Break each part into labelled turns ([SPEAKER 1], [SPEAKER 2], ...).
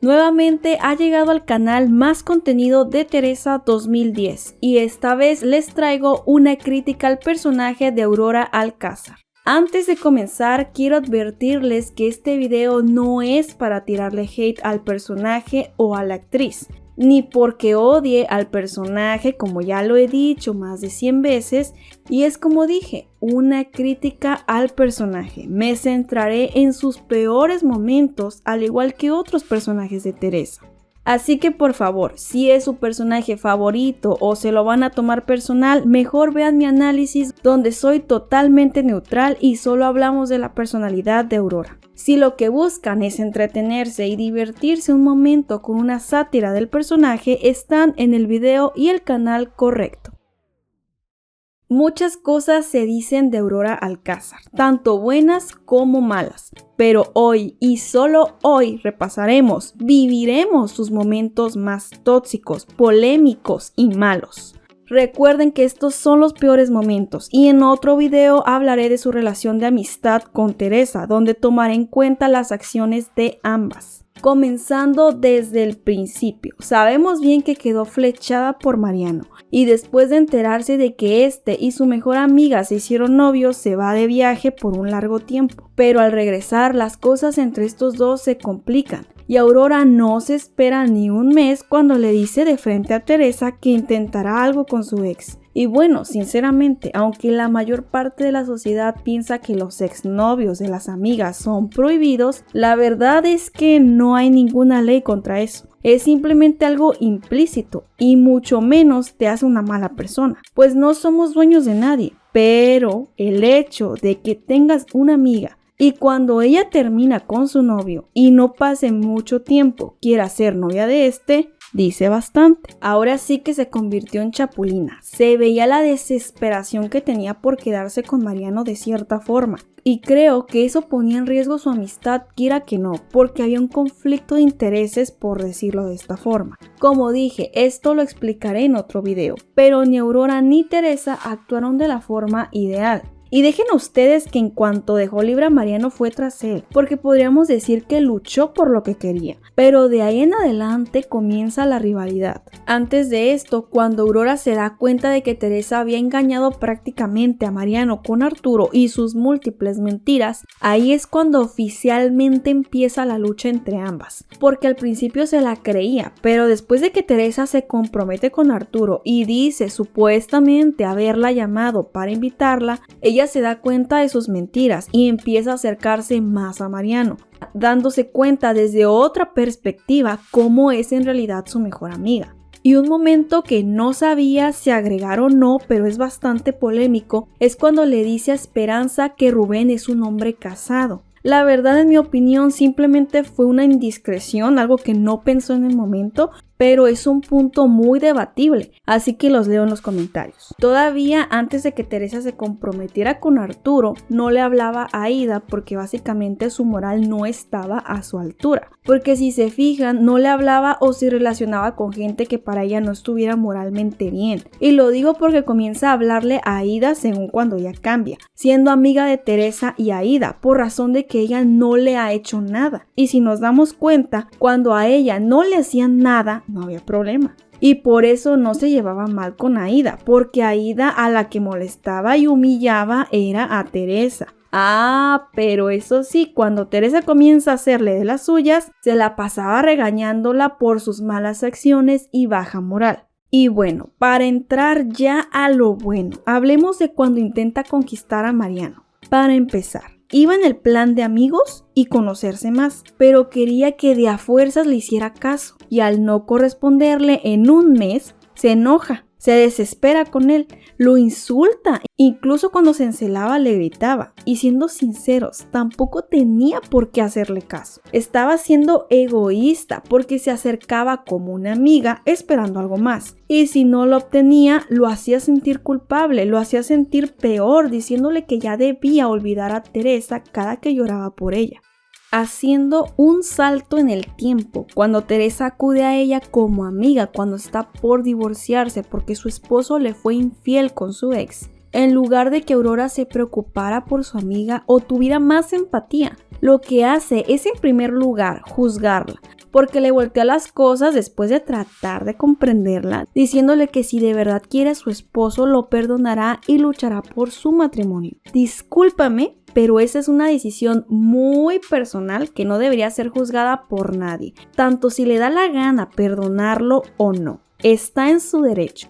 [SPEAKER 1] Nuevamente ha llegado al canal Más Contenido de Teresa 2010 y esta vez les traigo una crítica al personaje de Aurora Alcázar. Antes de comenzar, quiero advertirles que este video no es para tirarle hate al personaje o a la actriz, ni porque odie al personaje, como ya lo he dicho más de 100 veces, y es como dije, una crítica al personaje. Me centraré en sus peores momentos, al igual que otros personajes de Teresa. Así que por favor, si es su personaje favorito o se lo van a tomar personal, mejor vean mi análisis donde soy totalmente neutral y solo hablamos de la personalidad de Aurora. Si lo que buscan es entretenerse y divertirse un momento con una sátira del personaje, están en el video y el canal correcto. Muchas cosas se dicen de Aurora Alcázar, tanto buenas como malas, pero hoy y solo hoy repasaremos, viviremos sus momentos más tóxicos, polémicos y malos. Recuerden que estos son los peores momentos y en otro video hablaré de su relación de amistad con Teresa, donde tomaré en cuenta las acciones de ambas. Comenzando desde el principio, sabemos bien que quedó flechada por Mariano y después de enterarse de que este y su mejor amiga se hicieron novios, se va de viaje por un largo tiempo. Pero al regresar, las cosas entre estos dos se complican y Aurora no se espera ni un mes cuando le dice de frente a Teresa que intentará algo con su ex. Y bueno, sinceramente, aunque la mayor parte de la sociedad piensa que los exnovios de las amigas son prohibidos, la verdad es que no hay ninguna ley contra eso. Es simplemente algo implícito y mucho menos te hace una mala persona, pues no somos dueños de nadie. Pero el hecho de que tengas una amiga y cuando ella termina con su novio y no pase mucho tiempo quiera ser novia de este, dice bastante. Ahora sí que se convirtió en chapulina. Se veía la desesperación que tenía por quedarse con Mariano de cierta forma. Y creo que eso ponía en riesgo su amistad, quiera que no, porque había un conflicto de intereses, por decirlo de esta forma. Como dije, esto lo explicaré en otro video, pero ni Aurora ni Teresa actuaron de la forma ideal. Y dejen ustedes que en cuanto dejó libre a Mariano fue tras él, porque podríamos decir que luchó por lo que quería, pero de ahí en adelante comienza la rivalidad. Antes de esto, cuando Aurora se da cuenta de que Teresa había engañado prácticamente a Mariano con Arturo y sus múltiples mentiras, ahí es cuando oficialmente empieza la lucha entre ambas, porque al principio se la creía, pero después de que Teresa se compromete con Arturo y dice supuestamente haberla llamado para invitarla, ella se da cuenta de sus mentiras y empieza a acercarse más a Mariano, dándose cuenta desde otra perspectiva cómo es en realidad su mejor amiga. Y un momento que no sabía si agregar o no, pero es bastante polémico, es cuando le dice a Esperanza que Rubén es un hombre casado. La verdad, en mi opinión, simplemente fue una indiscreción, algo que no pensó en el momento, pero es un punto muy debatible, así que los leo en los comentarios. Todavía antes de que Teresa se comprometiera con Arturo, no le hablaba a Aida porque básicamente su moral no estaba a su altura, porque si se fijan, no le hablaba o se relacionaba con gente que para ella no estuviera moralmente bien. Y lo digo porque comienza a hablarle a Aida según cuando ella cambia, siendo amiga de Teresa y Aida, por razón de que ella no le ha hecho nada. Y si nos damos cuenta, cuando a ella no le hacían nada, no había problema. Y por eso no se llevaba mal con Aida, porque Aida a la que molestaba y humillaba era a Teresa. Pero eso sí, cuando Teresa comienza a hacerle de las suyas, se la pasaba regañándola por sus malas acciones y baja moral. Y bueno, para entrar ya a lo bueno, hablemos de cuando intenta conquistar a Mariano. Para empezar, iba en el plan de amigos y conocerse más, pero quería que de a fuerzas le hiciera caso y al no corresponderle en un mes, se enoja, se desespera con él, lo insulta, incluso cuando se encelaba le gritaba. Y siendo sinceros, tampoco tenía por qué hacerle caso. Estaba siendo egoísta porque se acercaba como una amiga esperando algo más. Y si no lo obtenía, lo hacía sentir culpable, lo hacía sentir peor, diciéndole que ya debía olvidar a Teresa cada que lloraba por ella. Haciendo un salto en el tiempo, cuando Teresa acude a ella como amiga cuando está por divorciarse porque su esposo le fue infiel con su ex, en lugar de que Aurora se preocupara por su amiga o tuviera más empatía, lo que hace es en primer lugar juzgarla, porque le voltea las cosas después de tratar de comprenderla, diciéndole que si de verdad quiere a su esposo lo perdonará y luchará por su matrimonio. Discúlpame, pero esa es una decisión muy personal que no debería ser juzgada por nadie, tanto si le da la gana perdonarlo o no. Está en su derecho.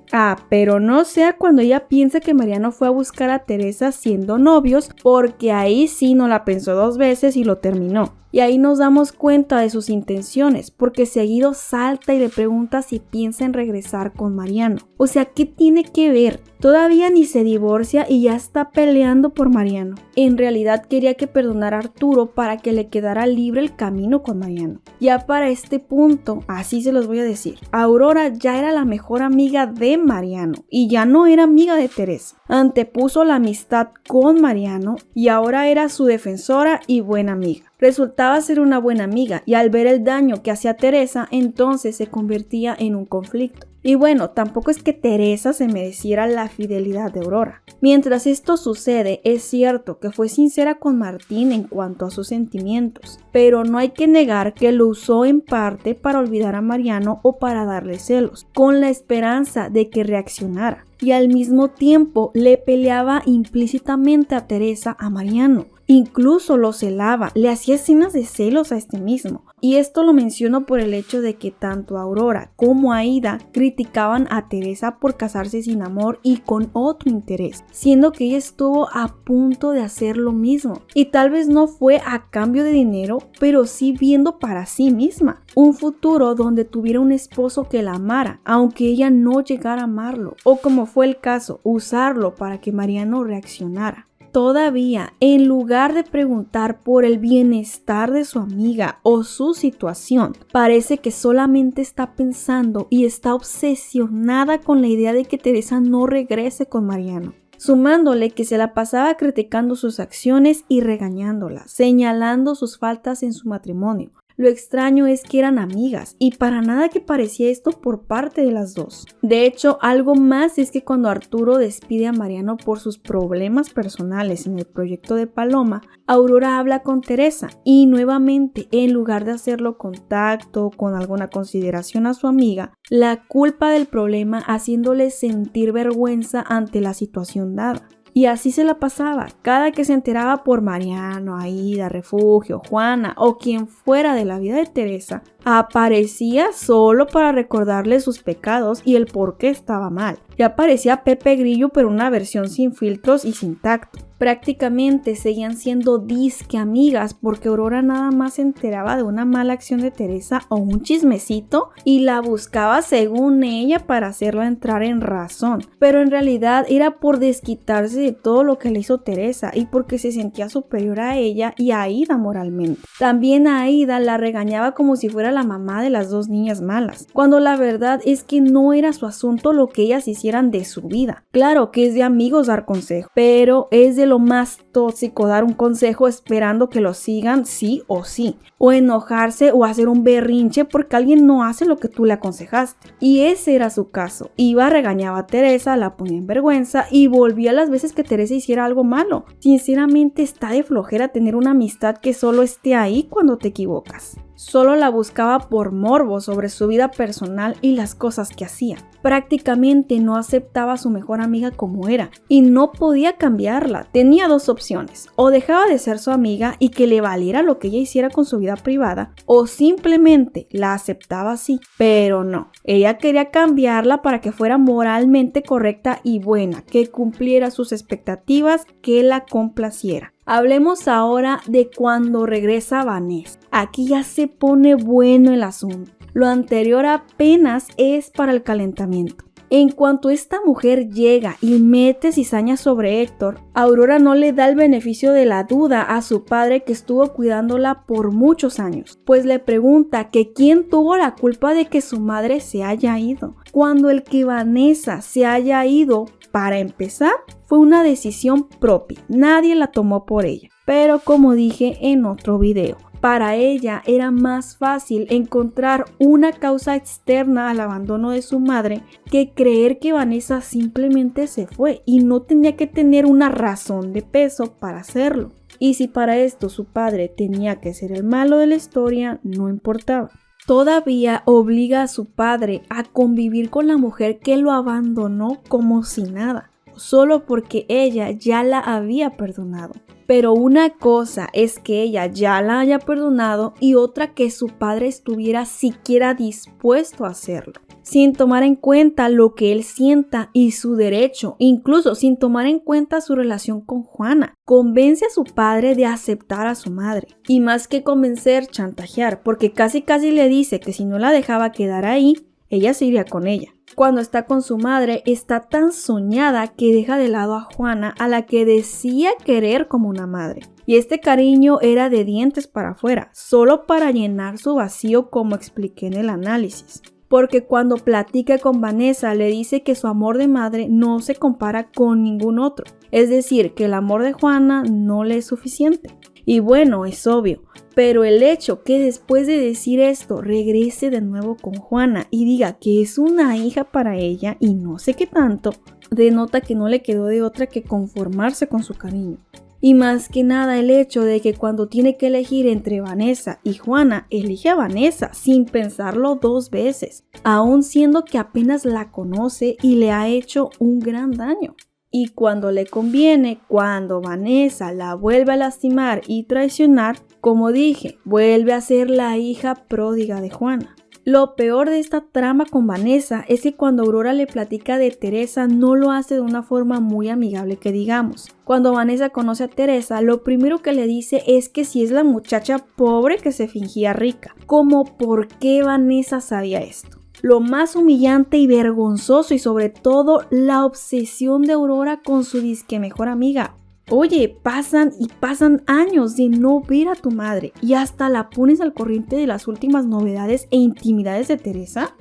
[SPEAKER 1] Pero no sea cuando ella piensa que Mariano fue a buscar a Teresa siendo novios, porque ahí sí no la pensó 2 veces y lo terminó. Y ahí nos damos cuenta de sus intenciones, porque seguido salta y le pregunta si piensa en regresar con Mariano. O sea, ¿qué tiene que ver? Todavía ni se divorcia y ya está peleando por Mariano. En realidad quería que perdonara a Arturo para que le quedara libre el camino con Mariano. Ya para este punto, así se los voy a decir, Aurora ya era la mejor amiga de Mariano y ya no era amiga de Teresa. Antepuso la amistad con Mariano y ahora era su defensora y buena amiga. Resultaba ser una buena amiga y al ver el daño que hacía Teresa, entonces se convertía en un conflicto. Y bueno, tampoco es que Teresa se mereciera la fidelidad de Aurora. Mientras esto sucede, es cierto que fue sincera con Martín en cuanto a sus sentimientos, pero no hay que negar que lo usó en parte para olvidar a Mariano o para darle celos, con la esperanza de que reaccionara. Y al mismo tiempo le peleaba implícitamente a Teresa a Mariano. Incluso lo celaba, le hacía escenas de celos a este mismo. Y esto lo menciono por el hecho de que tanto Aurora como Aída criticaban a Teresa por casarse sin amor y con otro interés, siendo que ella estuvo a punto de hacer lo mismo. Y tal vez no fue a cambio de dinero, pero sí viendo para sí misma un futuro donde tuviera un esposo que la amara, aunque ella no llegara a amarlo, o como fue el caso, usarlo para que Mariano reaccionara. Todavía, en lugar de preguntar por el bienestar de su amiga o su situación, parece que solamente está pensando y está obsesionada con la idea de que Teresa no regrese con Mariano, sumándole que se la pasaba criticando sus acciones y regañándola, señalando sus faltas en su matrimonio. Lo extraño es que eran amigas y para nada que parecía esto por parte de las dos. De hecho, algo más es que cuando Arturo despide a Mariano por sus problemas personales en el proyecto de Paloma, Aurora habla con Teresa y nuevamente, en lugar de hacerlo con tacto, con alguna consideración a su amiga, la culpa del problema haciéndole sentir vergüenza ante la situación dada. Y así se la pasaba, cada que se enteraba por Mariano, Aída, Refugio, Juana o quien fuera de la vida de Teresa, aparecía solo para recordarle sus pecados y el por qué estaba mal. Ya parecía Pepe Grillo, pero una versión sin filtros y sin tacto. Prácticamente seguían siendo disque amigas porque Aurora nada más se enteraba de una mala acción de Teresa o un chismecito y la buscaba según ella para hacerla entrar en razón. Pero en realidad era por desquitarse de todo lo que le hizo Teresa y porque se sentía superior a ella y a Aída moralmente. También a Aída la regañaba como si fuera la mamá de las 2 niñas malas, cuando la verdad es que no era su asunto lo que ellas hicieran de su vida. Claro que es de amigos dar consejo, pero es de lo más tóxico dar un consejo esperando que lo sigan sí o sí, o enojarse o hacer un berrinche porque alguien no hace lo que tú le aconsejaste. Y ese era su caso. Iba, regañaba a Teresa, la ponía en vergüenza y volvía las veces que Teresa hiciera algo malo. Sinceramente está de flojera tener una amistad que solo esté ahí cuando te equivocas. Solo la buscaba por morbo sobre su vida personal y las cosas que hacía. Prácticamente no aceptaba a su mejor amiga como era y no podía cambiarla. Tenía 2 opciones: o dejaba de ser su amiga y que le valiera lo que ella hiciera con su vida privada, o simplemente la aceptaba así. Pero no, ella quería cambiarla para que fuera moralmente correcta y buena, que cumpliera sus expectativas, que la complaciera. Hablemos ahora de cuando regresa Vanessa. Aquí ya se pone bueno el asunto. Lo anterior apenas es para el calentamiento. En cuanto esta mujer llega y mete cizaña sobre Héctor, Aurora no le da el beneficio de la duda a su padre que estuvo cuidándola por muchos años, pues le pregunta que quién tuvo la culpa de que su madre se haya ido, cuando el que Vanessa se haya ido, para empezar, fue una decisión propia, nadie la tomó por ella. Pero como dije en otro video, para ella era más fácil encontrar una causa externa al abandono de su madre que creer que Vanessa simplemente se fue y no tenía que tener una razón de peso para hacerlo. Y si para esto su padre tenía que ser el malo de la historia, no importaba. Todavía obliga a su padre a convivir con la mujer que lo abandonó como si nada, solo porque ella ya la había perdonado. Pero una cosa es que ella ya la haya perdonado y otra que su padre estuviera siquiera dispuesto a hacerlo, sin tomar en cuenta lo que él sienta y su derecho, incluso sin tomar en cuenta su relación con Juana. Convence a su padre de aceptar a su madre. Y más que convencer, chantajear, porque casi le dice que si no la dejaba quedar ahí, ella se iría con ella. Cuando está con su madre, está tan soñada que deja de lado a Juana, a la que decía querer como una madre. Y este cariño era de dientes para afuera, solo para llenar su vacío, como expliqué en el análisis. Porque cuando platica con Vanessa le dice que su amor de madre no se compara con ningún otro. Es decir, que el amor de Juana no le es suficiente. Y bueno, es obvio, pero el hecho que después de decir esto regrese de nuevo con Juana y diga que es una hija para ella y no sé qué tanto, denota que no le quedó de otra que conformarse con su cariño. Y más que nada el hecho de que cuando tiene que elegir entre Vanessa y Juana, elige a Vanessa sin pensarlo 2 veces, aun siendo que apenas la conoce y le ha hecho un gran daño. Y cuando le conviene, cuando Vanessa la vuelve a lastimar y traicionar, como dije, vuelve a ser la hija pródiga de Juana. Lo peor de esta trama con Vanessa es que cuando Aurora le platica de Teresa no lo hace de una forma muy amigable que digamos. Cuando Vanessa conoce a Teresa, lo primero que le dice es que si es la muchacha pobre que se fingía rica. ¿Cómo por qué Vanessa sabía esto? Lo más humillante y vergonzoso y sobre todo la obsesión de Aurora con su disque mejor amiga. Oye, pasan años de no ver a tu madre y hasta la pones al corriente de las últimas novedades e intimidades de Teresa.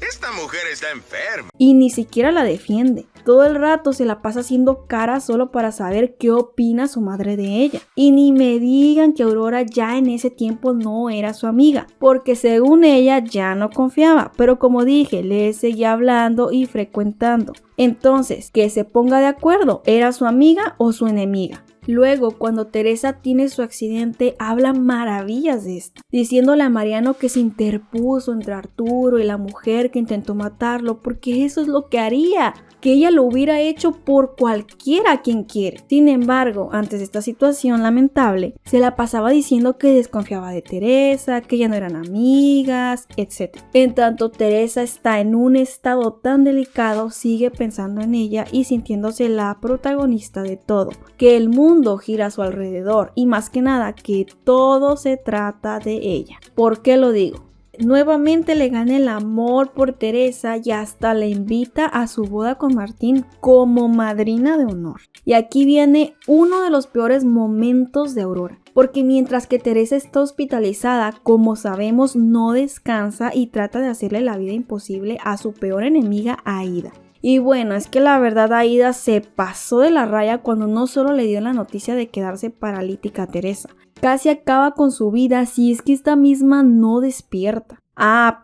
[SPEAKER 2] Esta mujer está enferma.
[SPEAKER 1] Y ni siquiera la defiende. Todo el rato se la pasa haciendo cara solo para saber qué opina su madre de ella. Y ni me digan que Aurora ya en ese tiempo no era su amiga, porque según ella ya no confiaba, pero como dije, le seguía hablando y frecuentando. Entonces, que se ponga de acuerdo, ¿era su amiga o su enemiga? Luego, cuando Teresa tiene su accidente, habla maravillas de esta, diciéndole a Mariano que se interpuso entre Arturo y la mujer que intentó matarlo, porque eso es lo que haría, que ella lo hubiera hecho por cualquiera a quien quiere. Sin embargo, antes de esta situación lamentable, se la pasaba diciendo que desconfiaba de Teresa, que ya no eran amigas, etc. En tanto Teresa está en un estado tan delicado, sigue pensando en ella y sintiéndose la protagonista de todo, que el mundo gira a su alrededor y más que nada que todo se trata de ella. ¿Por qué lo digo? Nuevamente le gana el amor por Teresa y hasta le invita a su boda con Martín como madrina de honor. Y aquí viene uno de los peores momentos de Aurora, porque mientras que Teresa está hospitalizada, como sabemos, no descansa y trata de hacerle la vida imposible a su peor enemiga, Aída. Y bueno, es que la verdad Aída se pasó de la raya cuando no solo le dio la noticia de quedarse paralítica a Teresa, casi acaba con su vida si es que esta misma no despierta.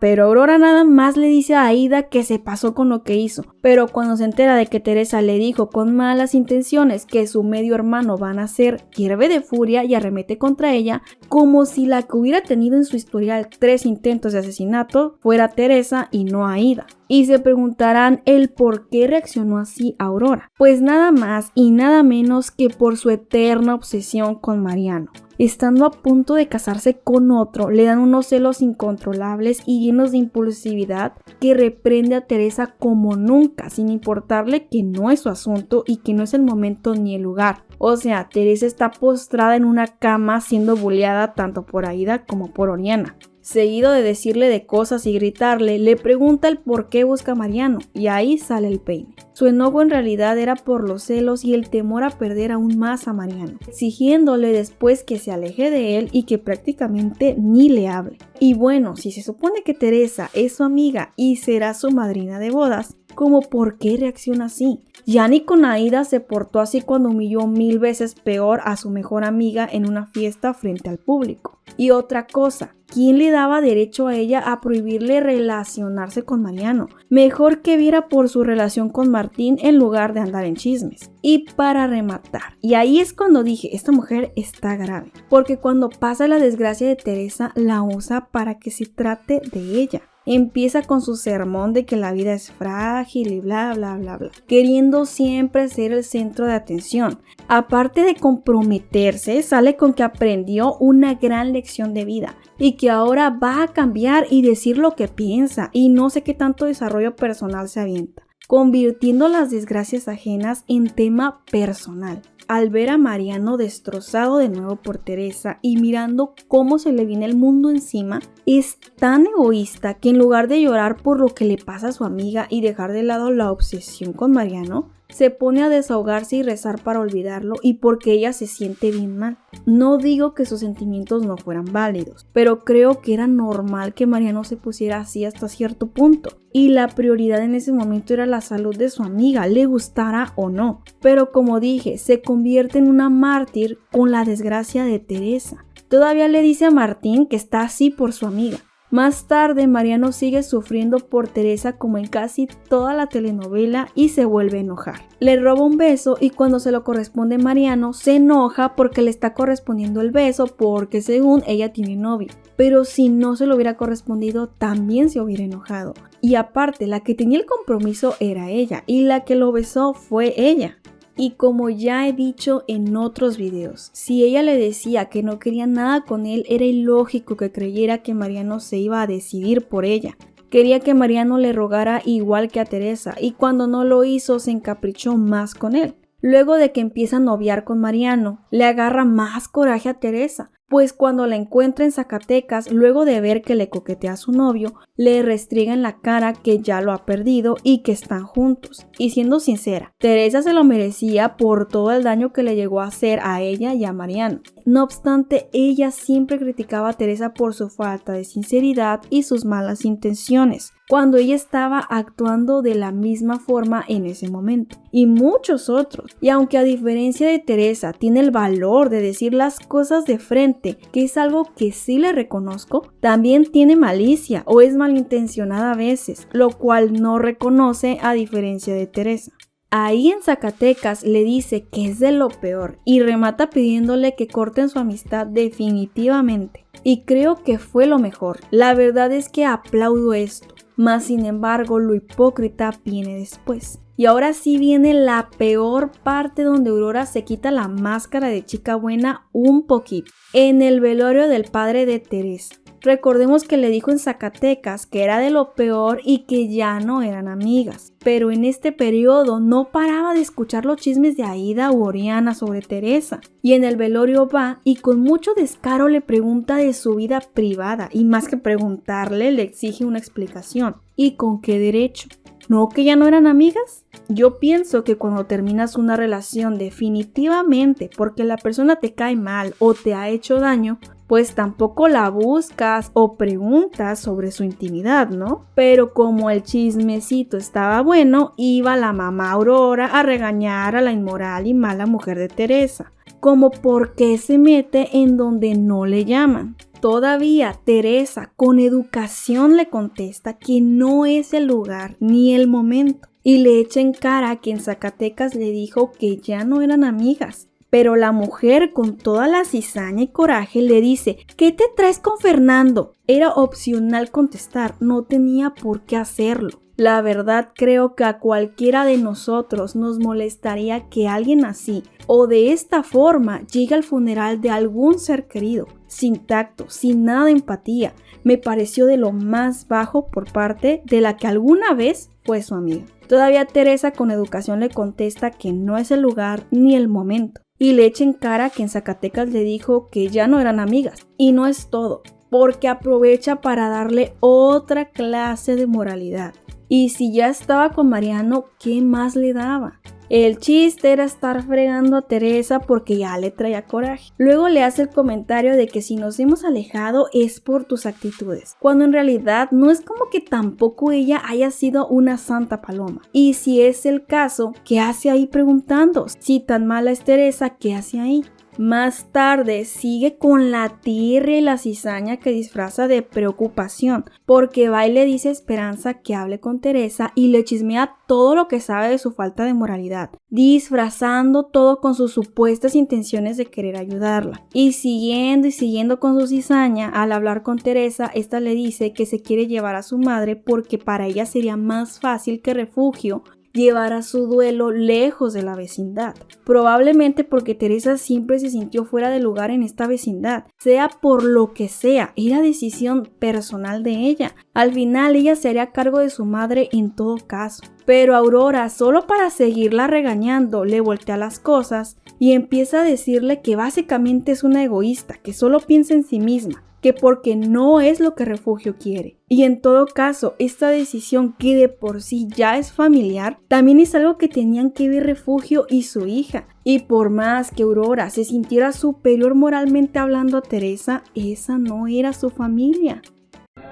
[SPEAKER 1] Pero Aurora nada más le dice a Aída que se pasó con lo que hizo, pero cuando se entera de que Teresa le dijo con malas intenciones que su medio hermano va a nacer, hierve de furia y arremete contra ella como si la que hubiera tenido en su historial 3 intentos de asesinato fuera Teresa y no Aída. Y se preguntarán el por qué reaccionó así Aurora. Pues nada más y nada menos que por su eterna obsesión con Mariano. Estando a punto de casarse con otro, le dan unos celos incontrolables y llenos de impulsividad que reprende a Teresa como nunca, sin importarle que no es su asunto y que no es el momento ni el lugar. O sea, Teresa está postrada en una cama siendo bulleada tanto por Aída como por Oriana. Seguido de decirle de cosas y gritarle, le pregunta el por qué busca a Mariano y ahí sale el peine. Su enojo en realidad era por los celos y el temor a perder aún más a Mariano, exigiéndole después que se aleje de él y que prácticamente ni le hable. Y bueno, si se supone que Teresa es su amiga y será su madrina de bodas, como ¿por qué reacciona así? Ya ni con Aida se portó así cuando humilló 1000 veces peor a su mejor amiga en una fiesta frente al público. Y otra cosa, ¿quién le daba derecho a ella a prohibirle relacionarse con Mariano? Mejor que viera por su relación con Martín en lugar de andar en chismes. Y para rematar, y ahí es cuando dije, esta mujer está grave, porque cuando pasa la desgracia de Teresa, la usa para que se trate de ella. Empieza con su sermón de que la vida es frágil y bla bla bla bla, queriendo siempre ser el centro de atención. Aparte de comprometerse, sale con que aprendió una gran lección de vida y que ahora va a cambiar y decir lo que piensa y no sé qué tanto desarrollo personal se avienta, convirtiendo las desgracias ajenas en tema personal. Al ver a Mariano destrozado de nuevo por Teresa y mirando cómo se le viene el mundo encima, es tan egoísta que en lugar de llorar por lo que le pasa a su amiga y dejar de lado la obsesión con Mariano, se pone a desahogarse y rezar para olvidarlo y porque ella se siente bien mal. No digo que sus sentimientos no fueran válidos, pero creo que era normal que Mariano se pusiera así hasta cierto punto. Y la prioridad en ese momento era la salud de su amiga, le gustara o no. Pero como dije, se convierte en una mártir con la desgracia de Teresa. Todavía le dice a Martín que está así por su amiga. Más tarde, Mariano sigue sufriendo por Teresa como en casi toda la telenovela y se vuelve a enojar. Le roba un beso y cuando se lo corresponde Mariano, se enoja porque le está correspondiendo el beso porque según ella tiene novio. Pero si no se lo hubiera correspondido, también se hubiera enojado. Y aparte, la que tenía el compromiso era ella y la que lo besó fue ella. Y como ya he dicho en otros videos, si ella le decía que no quería nada con él, era ilógico que creyera que Mariano se iba a decidir por ella. Quería que Mariano le rogara igual que a Teresa y cuando no lo hizo se encaprichó más con él. Luego de que empieza a noviar con Mariano, le agarra más coraje a Teresa, pues cuando la encuentra en Zacatecas, luego de ver que le coquetea a su novio, le restriega en la cara que ya lo ha perdido y que están juntos. Y siendo sincera, Teresa se lo merecía por todo el daño que le llegó a hacer a ella y a Mariano. No obstante, ella siempre criticaba a Teresa por su falta de sinceridad y sus malas intenciones, cuando ella estaba actuando de la misma forma en ese momento, y muchos otros. Y aunque a diferencia de Teresa tiene el valor de decir las cosas de frente, que es algo que sí le reconozco, también tiene malicia o es malintencionada a veces, lo cual no reconoce a diferencia de Teresa. Ahí en Zacatecas le dice que es de lo peor y remata pidiéndole que corten su amistad definitivamente. Y creo que fue lo mejor. La verdad es que aplaudo esto. Mas sin embargo, lo hipócrita viene después. Y ahora sí viene la peor parte donde Aurora se quita la máscara de chica buena un poquito. En el velorio del padre de Teresa. Recordemos que le dijo en Zacatecas que era de lo peor y que ya no eran amigas. Pero en este periodo no paraba de escuchar los chismes de Aida u Oriana sobre Teresa. Y en el velorio va y con mucho descaro le pregunta de su vida privada y más que preguntarle le exige una explicación. ¿Y con qué derecho? ¿No que ya no eran amigas? Yo pienso que cuando terminas una relación definitivamente porque la persona te cae mal o te ha hecho daño, pues tampoco la buscas o preguntas sobre su intimidad, ¿no? Pero como el chismecito estaba bueno, iba la mamá Aurora a regañar a la inmoral y mala mujer de Teresa. Como por qué se mete en donde no le llaman. Todavía Teresa con educación le contesta que no es el lugar ni el momento y le echa en cara que en Zacatecas le dijo que ya no eran amigas. Pero la mujer con toda la cizaña y coraje le dice, ¿qué te traes con Fernando? Era opcional contestar, no tenía por qué hacerlo. La verdad creo que a cualquiera de nosotros nos molestaría que alguien así o de esta forma llegue al funeral de algún ser querido, sin tacto, sin nada de empatía. Me pareció de lo más bajo por parte de la que alguna vez fue su amiga. Todavía Teresa con educación le contesta que no es el lugar ni el momento. Y le echa en cara que en Zacatecas le dijo que ya no eran amigas. Y no es todo, porque aprovecha para darle otra clase de moralidad. Y si ya estaba con Mariano, ¿qué más le daba? El chiste era estar fregando a Teresa porque ya le traía coraje. Luego le hace el comentario de que si nos hemos alejado es por tus actitudes, cuando en realidad no es como que tampoco ella haya sido una santa paloma. Y si es el caso, ¿qué hace ahí preguntando? Si tan mala es Teresa, ¿qué hace ahí? Más tarde sigue con la tirria y la cizaña que disfraza de preocupación, porque va y le dice a Esperanza que hable con Teresa y le chismea todo lo que sabe de su falta de moralidad, disfrazando todo con sus supuestas intenciones de querer ayudarla. Y siguiendo con su cizaña, al hablar con Teresa, esta le dice que se quiere llevar a su madre porque para ella sería más fácil que Refugio llevar a su duelo lejos de la vecindad. Probablemente porque Teresa siempre se sintió fuera de lugar en esta vecindad, sea por lo que sea, era decisión personal de ella. Al final ella se haría cargo de su madre en todo caso. Pero Aurora, solo para seguirla regañando, le voltea las cosas y empieza a decirle que básicamente es una egoísta, que solo piensa en sí misma, que porque no es lo que Refugio quiere. Y en todo caso, esta decisión que de por sí ya es familiar, también es algo que tenían que ver Refugio y su hija. Y por más que Aurora se sintiera superior moralmente hablando a Teresa, esa no era su familia.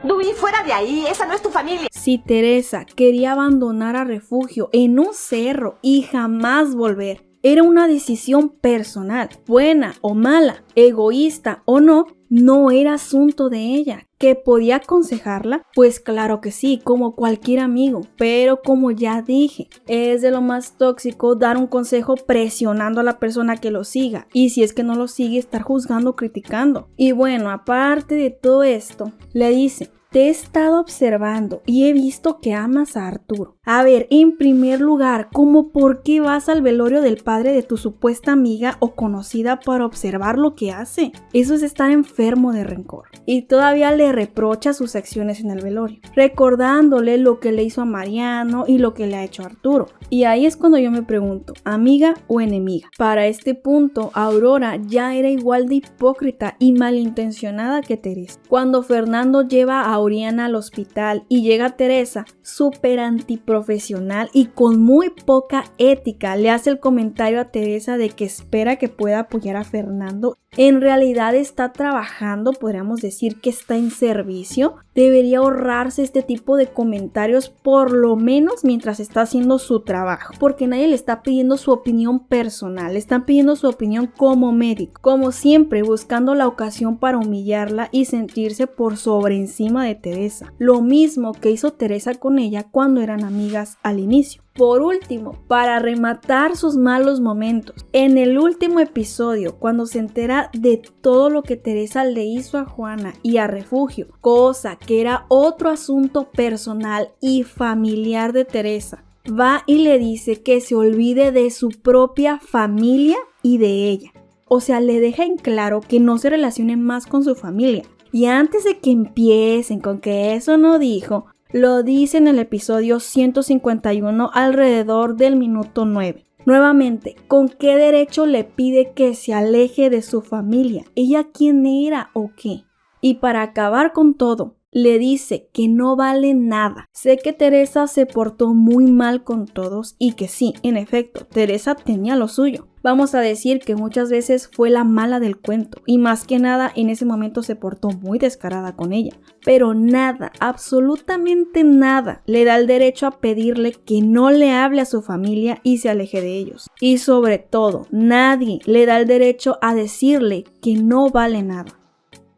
[SPEAKER 3] Dewey, fuera de ahí, esa no es tu familia.
[SPEAKER 1] Si Teresa quería abandonar a Refugio en un cerro y jamás volver, era una decisión personal, buena o mala, egoísta o no, no era asunto de ella. ¿Que podía aconsejarla? Pues claro que sí, como cualquier amigo, pero como ya dije, es de lo más tóxico dar un consejo presionando a la persona que lo siga, y si es que no lo sigue, estar juzgando o criticando. Y bueno, aparte de todo esto, le dice: te he estado observando y he visto que amas a Arturo. A ver, en primer lugar, ¿cómo por qué vas al velorio del padre de tu supuesta amiga o conocida para observar lo que hace? Eso es estar enfermo de rencor. Y todavía le reprocha sus acciones en el velorio, recordándole lo que le hizo a Mariano y lo que le ha hecho a Arturo. Y ahí es cuando yo me pregunto, ¿amiga o enemiga? Para este punto, Aurora ya era igual de hipócrita y malintencionada que Teresa. Cuando Fernando lleva a Oriana al hospital y llega Teresa, súper antiprofesional y con muy poca ética, le hace el comentario a Teresa de que espera que pueda apoyar a Fernando. En realidad está trabajando, podríamos decir que está en servicio. Debería ahorrarse este tipo de comentarios por lo menos mientras está haciendo su trabajo, porque nadie le está pidiendo su opinión personal, le están pidiendo su opinión como médico, como siempre buscando la ocasión para humillarla y sentirse por sobre encima de Teresa, lo mismo que hizo Teresa con ella cuando eran amigas al inicio. Por último, para rematar sus malos momentos, en el último episodio, cuando se entera de todo lo que Teresa le hizo a Juana y a Refugio, cosa que era otro asunto personal y familiar de Teresa, va y le dice que se olvide de su propia familia y de ella. O sea, le deja en claro que no se relacione más con su familia. Y antes de que empiecen con que eso no dijo, lo dice en el episodio 151 alrededor del minuto 9. Nuevamente, ¿con qué derecho le pide que se aleje de su familia? ¿Ella quién era o qué? Y para acabar con todo, le dice que no vale nada. Sé que Teresa se portó muy mal con todos y que sí, en efecto, Teresa tenía lo suyo. Vamos a decir que muchas veces fue la mala del cuento y más que nada en ese momento se portó muy descarada con ella. Pero nada, absolutamente nada, le da el derecho a pedirle que no le hable a su familia y se aleje de ellos. Y sobre todo, nadie le da el derecho a decirle que no vale nada.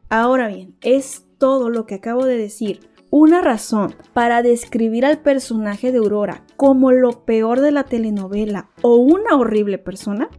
[SPEAKER 1] Ahora bien, es todo lo que acabo de decir una razón para describir al personaje de Aurora como lo peor de la telenovela o una horrible persona?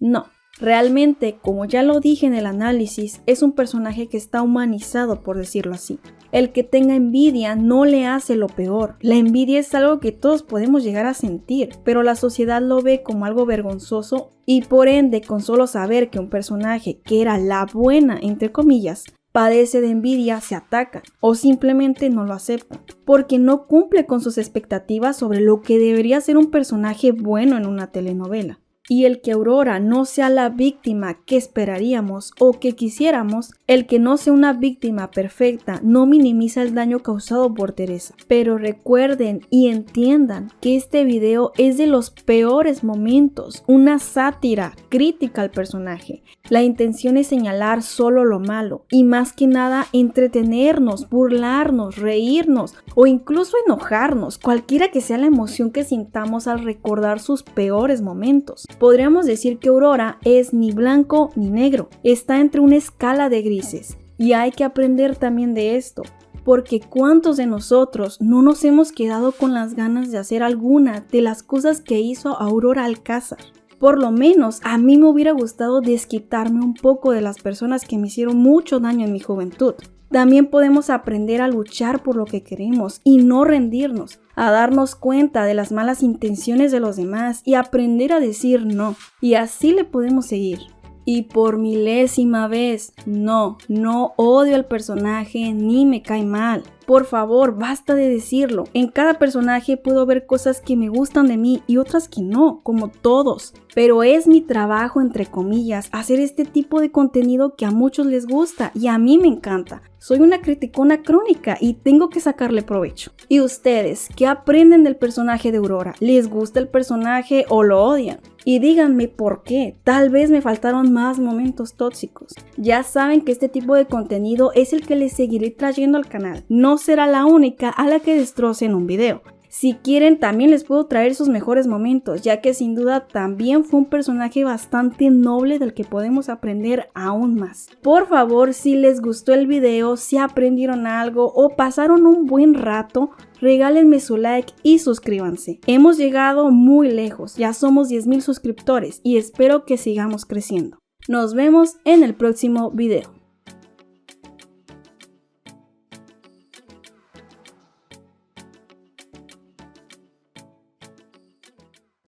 [SPEAKER 1] No, realmente, como ya lo dije en el análisis, es un personaje que está humanizado, por decirlo así. El que tenga envidia no le hace lo peor. La envidia es algo que todos podemos llegar a sentir, pero la sociedad lo ve como algo vergonzoso y por ende, con solo saber que un personaje que era la buena, entre comillas, padece de envidia, se atacan o simplemente no lo aceptan porque no cumple con sus expectativas sobre lo que debería ser un personaje bueno en una telenovela. Y el que Aurora no sea la víctima que esperaríamos o que quisiéramos, el que no sea una víctima perfecta no minimiza el daño causado por Teresa. Pero recuerden y entiendan que este video es de los peores momentos, una sátira, crítica al personaje. La intención es señalar solo lo malo y más que nada entretenernos, burlarnos, reírnos o incluso enojarnos, cualquiera que sea la emoción que sintamos al recordar sus peores momentos. Podríamos decir que Aurora es ni blanco ni negro, está entre una escala de grises y hay que aprender también de esto, porque ¿cuántos de nosotros no nos hemos quedado con las ganas de hacer alguna de las cosas que hizo Aurora Alcázar? Por lo menos a mí me hubiera gustado desquitarme un poco de las personas que me hicieron mucho daño en mi juventud. También podemos aprender a luchar por lo que queremos y no rendirnos, a darnos cuenta de las malas intenciones de los demás y aprender a decir no. Y así le podemos seguir. Y por milésima vez, no odio al personaje ni me cae mal. Por favor, basta de decirlo. En cada personaje puedo ver cosas que me gustan de mí y otras que no, como todos. Pero es mi trabajo, entre comillas, hacer este tipo de contenido que a muchos les gusta y a mí me encanta. Soy una criticona crónica y tengo que sacarle provecho. ¿Y ustedes qué aprenden del personaje de Aurora? ¿Les gusta el personaje o lo odian? Y díganme por qué. Tal vez me faltaron más momentos tóxicos. Ya saben que este tipo de contenido es el que les seguiré trayendo al canal. No será la única a la que destrocen un video. Si quieren también les puedo traer sus mejores momentos, ya que sin duda también fue un personaje bastante noble del que podemos aprender aún más. Por favor, si les gustó el video, si aprendieron algo o pasaron un buen rato, regálenme su like y suscríbanse. Hemos llegado muy lejos, ya somos 10,000 suscriptores y espero que sigamos creciendo. Nos vemos en el próximo video.